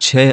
6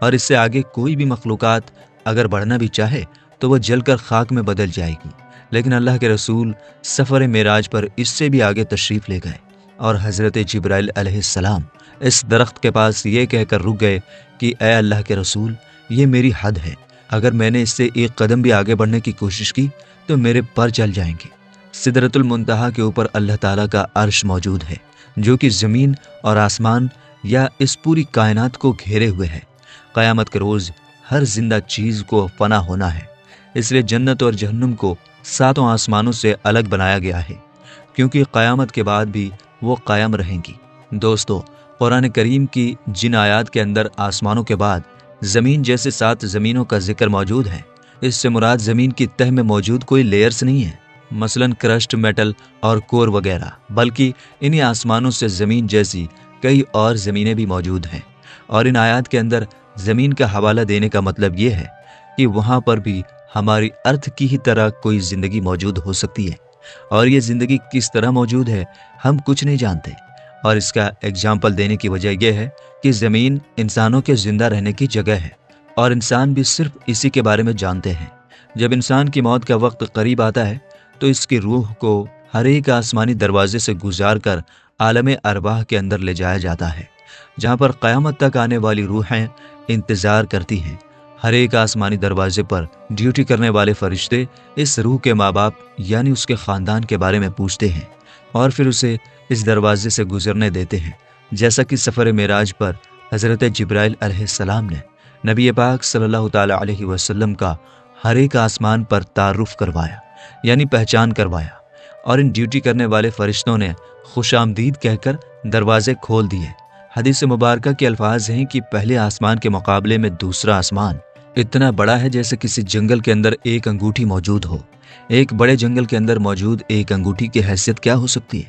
اور اس سے آگے کوئی بھی مخلوقات اگر بڑھنا بھی چاہے تو وہ جل کر خاک میں بدل جائے گی، لیکن اللہ کے رسول سفر معراج پر اس سے بھی آگے تشریف لے گئے اور حضرت جبرائیل علیہ السلام اس درخت کے پاس یہ کہہ کر رک گئے کہ اے اللہ کے رسول، یہ میری حد ہے، اگر میں نے اس سے ایک قدم بھی آگے بڑھنے کی کوشش کی تو میرے پر چل جائیں گے۔ سدرۃ المنتہا کے اوپر اللہ تعالیٰ کا عرش موجود ہے، جو کہ زمین اور آسمان یا اس پوری کائنات کو گھیرے ہوئے ہے۔ قیامت کے روز ہر زندہ چیز کو فنا ہونا ہے، اس لیے جنت اور جہنم کو 7 آسمانوں سے الگ بنایا گیا ہے، کیونکہ قیامت کے بعد بھی وہ قائم رہیں گی۔ دوستو، قرآن کریم کی جن آیات کے اندر آسمانوں کے بعد زمین جیسے 7 زمینوں کا ذکر موجود ہے، اس سے مراد زمین کی تہ میں موجود کوئی لیئرز نہیں ہے، مثلاً کرسٹ، میٹل اور کور وغیرہ، بلکہ انہی آسمانوں سے زمین جیسی کئی اور زمینیں بھی موجود ہیں۔ اور ان آیات کے اندر زمین کا حوالہ دینے کا مطلب یہ ہے کہ وہاں پر بھی ہماری ارتھ کی ہی طرح کوئی زندگی موجود ہو سکتی ہے، اور یہ زندگی کس طرح موجود ہے ہم کچھ نہیں جانتے۔ اور اس کا ایگزامپل دینے کی وجہ یہ ہے کہ زمین انسانوں کے زندہ رہنے کی جگہ ہے، اور انسان بھی صرف اسی کے بارے میں جانتے ہیں۔ جب انسان کی موت کا وقت قریب آتا ہے تو اس کی روح کو ہر ایک آسمانی دروازے سے گزار کر عالم ارواح کے اندر لے جایا جاتا ہے، جہاں پر قیامت تک آنے والی روحیں انتظار کرتی ہیں۔ ہر ایک آسمانی دروازے پر ڈیوٹی کرنے والے فرشتے اس روح کے ماں باپ یعنی اس کے خاندان کے بارے میں پوچھتے ہیں اور پھر اسے اس دروازے سے گزرنے دیتے ہیں، جیسا کہ سفر معراج پر حضرت جبرائیل علیہ السلام نے نبی پاک صلی اللہ تعالیٰ علیہ وسلم کا ہر ایک آسمان پر تعارف کروایا، یعنی پہچان کروایا، اور ان ڈیوٹی کرنے والے فرشتوں نے خوش آمدید کہہ کر دروازے کھول دیے۔ حدیث مبارکہ کے الفاظ ہیں کہ پہلے آسمان کے مقابلے میں دوسرا آسمان اتنا بڑا ہے جیسے کسی جنگل کے اندر ایک انگوٹھی موجود ہو۔ ایک بڑے جنگل کے اندر موجود ایک انگوٹھی کی حیثیت کیا ہو سکتی ہے؟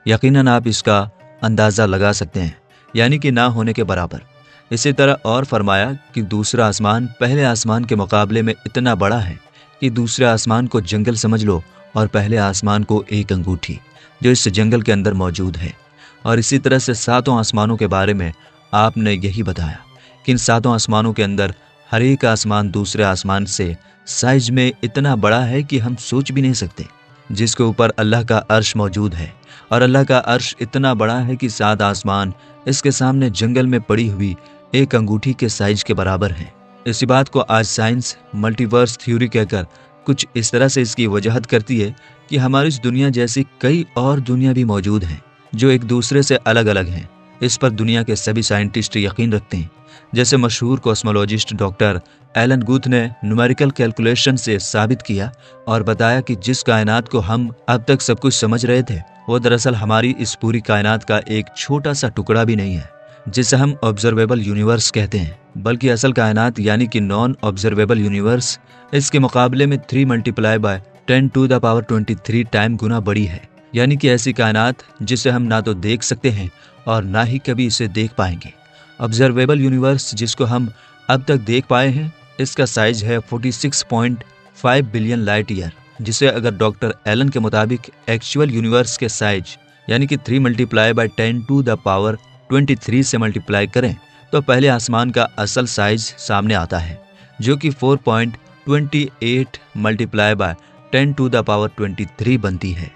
یقیناً آپ اس کا اندازہ لگا سکتے ہیں، یعنی کہ نہ ہونے کے برابر۔ اسی طرح اور فرمایا کہ دوسرا آسمان پہلے آسمان کے مقابلے میں اتنا بڑا ہے کہ دوسرے آسمان کو جنگل سمجھ لو اور پہلے آسمان کو ایک انگوٹھی جو اس جنگل کے اندر موجود ہے۔ اور اسی طرح سے 7 آسمانوں کے بارے میں آپ نے یہی بتایا کہ ان 7 آسمانوں کے اندر ہر ایک آسمان دوسرے آسمان سے سائز میں اتنا بڑا ہے کہ ہم سوچ بھی نہیں سکتے، جس کے اوپر اللہ کا عرش موجود ہے، اور اللہ کا عرش اتنا بڑا ہے کہ 7 آسمان اس کے سامنے جنگل میں پڑی ہوئی ایک انگوٹھی کے سائز کے برابر ہیں۔ اسی بات کو آج سائنس ملٹی ورس تھیوری کہہ کر کچھ اس طرح سے اس کی وضاحت کرتی ہے کہ ہماری اس دنیا جیسی کئی اور دنیا بھی موجود ہیں جو ایک دوسرے سے الگ الگ ہیں۔ اس پر دنیا کے سبھی سائنٹسٹ یقین رکھتے ہیں، جیسے مشہور کوسمولوجسٹ ڈاکٹر ایلن گوتھ نے نومیریکل کیلکولیشن سے ثابت کیا اور بتایا کہ جس کائنات کو ہم اب تک سب کچھ سمجھ رہے تھے وہ دراصل ہماری اس پوری کائنات کا ایک چھوٹا سا ٹکڑا بھی نہیں ہے، جسے ہم آبزرویبل یونیورس کہتے ہیں، بلکہ اصل کائنات یعنی کہ نان آبزرویبل یونیورس اس کے مقابلے میں 3×10⁻23 ٹائم گنا بڑی ہے، یعنی کہ ایسی کائنات جسے ہم نہ تو دیکھ سکتے ہیں اور نہ ہی کبھی اسے دیکھ پائیں گے۔ آبزرویبل یونیورس جس کو ہم اب تک دیکھ پائے ہیں، اس کا سائز ہے 46.5 بلین لائٹ ایئر، جسے اگر ڈاکٹر ایلن کے مطابق ایکچوئل یونیورس کے سائز یعنی کہ 3×10⁻23 سے ملٹیپلائی کریں تو پہلے آسمان کا اصل سائز سامنے آتا ہے، جو کہ 4.28×10⁻23 بنتی ہے،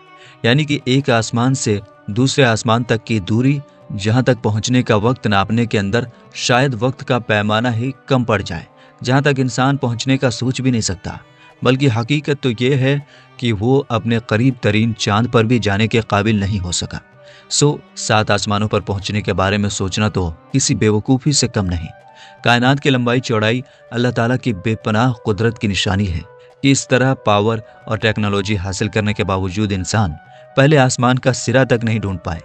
یعنی کہ ایک آسمان سے دوسرے آسمان تک کی دوری جہاں تک پہنچنے کا وقت ناپنے کے اندر شاید وقت کا پیمانہ ہی کم پڑ جائے، جہاں تک انسان پہنچنے کا سوچ بھی نہیں سکتا، بلکہ حقیقت تو یہ ہے کہ وہ اپنے قریب ترین چاند پر بھی جانے کے قابل نہیں ہو سکا۔ 7 آسمانوں پر پہنچنے کے بارے میں سوچنا تو کسی بیوقوفی سے کم نہیں۔ کائنات کی لمبائی چوڑائی اللہ تعالیٰ کی بے پناہ قدرت کی نشانی ہے کہ اس طرح پاور اور ٹیکنالوجی حاصل کرنے کے باوجود انسان پہلے آسمان کا سرا تک نہیں ڈھونڈ پائے۔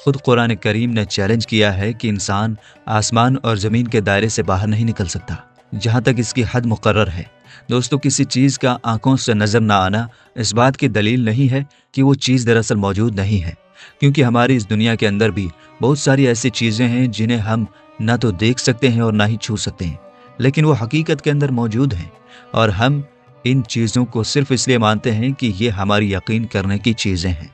خود قرآن کریم نے چیلنج کیا ہے کہ انسان آسمان اور زمین کے دائرے سے باہر نہیں نکل سکتا جہاں تک اس کی حد مقرر ہے۔ دوستو، کسی چیز کا آنکھوں سے نظر نہ آنا اس بات کی دلیل نہیں ہے کہ وہ چیز دراصل موجود نہیں ہے، کیونکہ ہماری اس دنیا کے اندر بھی بہت ساری ایسی چیزیں ہیں جنہیں ہم نہ تو دیکھ سکتے ہیں اور نہ ہی چھو سکتے ہیں، لیکن وہ حقیقت کے اندر موجود ہیں، اور ہم ان چیزوں کو صرف اس لیے مانتے ہیں کہ یہ ہماری یقین کرنے کی چیزیں ہیں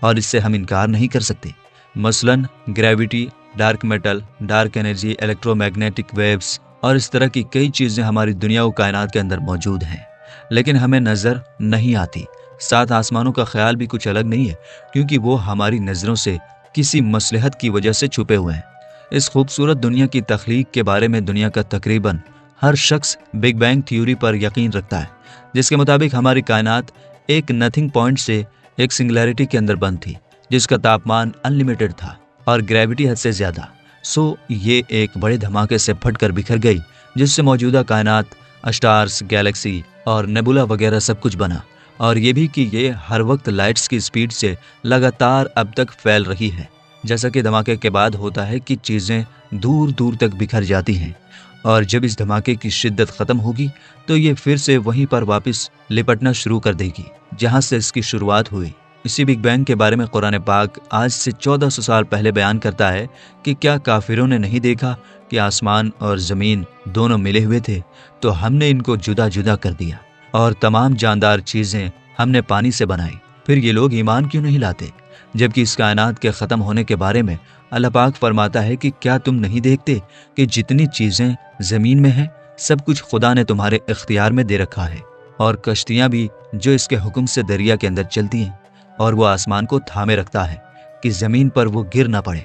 اور اس سے ہم انکار نہیں کر سکتے۔ مثلاً gravity, dark metal, dark energy, electromagnetic waves, اور اس طرح کی کئی چیزیں ہماری دنیا و کائنات کے اندر موجود ہیں، لیکن ہمیں نظر نہیں آتی۔ 7 آسمانوں کا خیال بھی کچھ الگ نہیں ہے، کیونکہ وہ ہماری نظروں سے کسی مصلحت کی وجہ سے چھپے ہوئے ہیں۔ اس خوبصورت دنیا کی تخلیق کے بارے میں دنیا کا تقریباً ہر شخص بگ بینگ تھیوری پر یقین رکھتا ہے، جس کے مطابق ہماری کائنات ایک نتھنگ پوائنٹ سے ایک سنگولیرٹی کے اندر بند تھی، جس کا تاپمان انلیمیٹڈ تھا اور گریوٹی حد سے زیادہ۔ یہ ایک بڑے دھماکے سے پھٹ کر بکھر گئی، جس سے موجودہ کائنات، اسٹارز، گیلیکسی اور نیبولا وغیرہ سب کچھ بنا، اور یہ بھی کہ یہ ہر وقت لائٹس کی سپیڈ سے لگاتار اب تک پھیل رہی ہے۔ جیسا کہ دھماکے کے بعد ہوتا ہے کہ چیزیں دور دور تک بکھر جاتی ہیں، اور جب اس دھماکے کی شدت ختم ہوگی تو یہ پھر سے وہیں پر واپس لپٹنا شروع کر دے گی جہاں سے اس کی شروعات ہوئی۔ اسی بگ بینگ کے بارے میں قرآن پاک آج سے 1400 سال پہلے بیان کرتا ہے کہ کیا کافروں نے نہیں دیکھا کہ آسمان اور زمین دونوں ملے ہوئے تھے، تو ہم نے ان کو جدا جدا کر دیا، اور تمام جاندار چیزیں ہم نے پانی سے بنائی۔ پھر یہ لوگ ایمان کیوں نہیں لاتے؟ جبکہ اس کائنات کے ختم ہونے کے بارے میں اللہ پاک فرماتا ہے کہ کیا تم نہیں دیکھتے کہ جتنی چیزیں زمین میں ہیں سب کچھ خدا نے تمہارے اختیار میں دے رکھا ہے، اور کشتیاں بھی جو اس کے حکم سے دریا کے اندر چلتی ہیں، اور وہ آسمان کو تھامے رکھتا ہے کہ زمین پر وہ گر نہ پڑے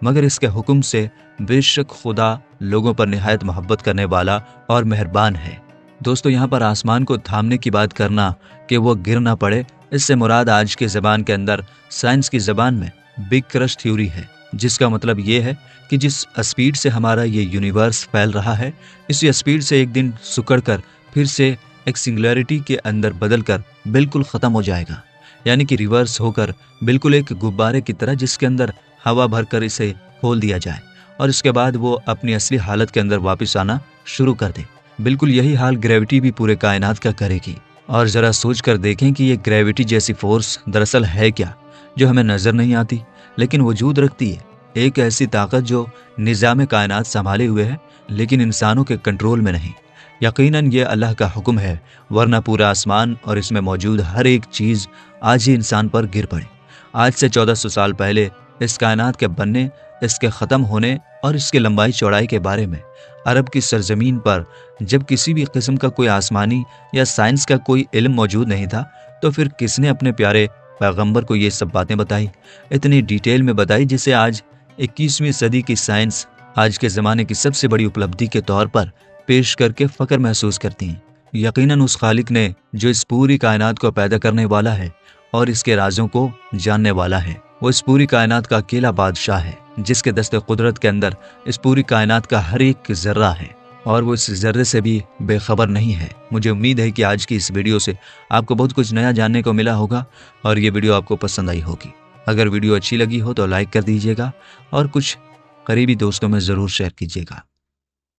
مگر اس کے حکم سے۔ بے شک خدا لوگوں پر نہایت محبت کرنے والا اور مہربان ہے۔ دوستو، یہاں پر آسمان کو تھامنے کی بات کرنا کہ وہ گر نہ پڑے، اس سے مراد آج کے زبان کے اندر سائنس کی زبان میں بگ کرش تھیوری ہے، جس کا مطلب یہ ہے کہ جس اسپیڈ سے ہمارا یہ یونیورس پھیل رہا ہے، اسی اسپیڈ سے ایک دن سکڑ کر پھر سے ایک سنگولیرٹی کے اندر بدل کر بالکل ختم ہو جائے گا، یعنی کہ ریورس ہو کر بالکل ایک غبارے کی طرح جس کے اندر ہوا بھر کر اسے کھول دیا جائے، اور اس کے بعد وہ اپنی اصلی حالت کے اندر واپس آنا شروع کر دے۔ بالکل یہی حال گریوٹی بھی پورے کائنات کا کرے گی۔ اور ذرا سوچ کر دیکھیں کہ یہ گریوٹی جیسی فورس دراصل ہے کیا، جو ہمیں نظر نہیں آتی لیکن وجود رکھتی ہے۔ ایک ایسی طاقت جو نظام کائنات سنبھالے ہوئے ہے لیکن انسانوں کے کنٹرول میں نہیں۔ یقیناً یہ اللہ کا حکم ہے، ورنہ پورا آسمان اور اس میں موجود ہر ایک چیز آج ہی انسان پر گر پڑے۔ آج سے 1400 سال پہلے اس کائنات کے بننے، اس کے ختم ہونے اور اس کے لمبائی چوڑائی کے بارے میں عرب کی سرزمین پر جب کسی بھی قسم کا کوئی آسمانی یا سائنس کا کوئی علم موجود نہیں تھا، تو پھر کس نے اپنے پیارے پیغمبر کو یہ سب باتیں بتائی، اتنی ڈیٹیل میں بتائی، جسے آج 21ویں صدی کی سائنس آج کے زمانے کی سب سے بڑی اپلبدھی کے طور پر پیش کر کے فخر محسوس کرتی ہیں۔ یقیناً اس خالق نے جو اس پوری کائنات کو پیدا کرنے والا ہے اور اس کے رازوں کو جاننے والا ہے، وہ اس پوری کائنات کا اکیلا بادشاہ ہے، جس کے دست قدرت کے اندر اس پوری کائنات کا ہر ایک ذرہ ہے، اور وہ اس ذرے سے بھی بے خبر نہیں ہے۔ مجھے امید ہے کہ آج کی اس ویڈیو سے آپ کو بہت کچھ نیا جاننے کو ملا ہوگا، اور یہ ویڈیو آپ کو پسند آئی ہوگی۔ اگر ویڈیو اچھی لگی ہو تو لائک کر دیجیے گا، اور کچھ قریبی دوستوں میں ضرور شیئر کیجیے گا۔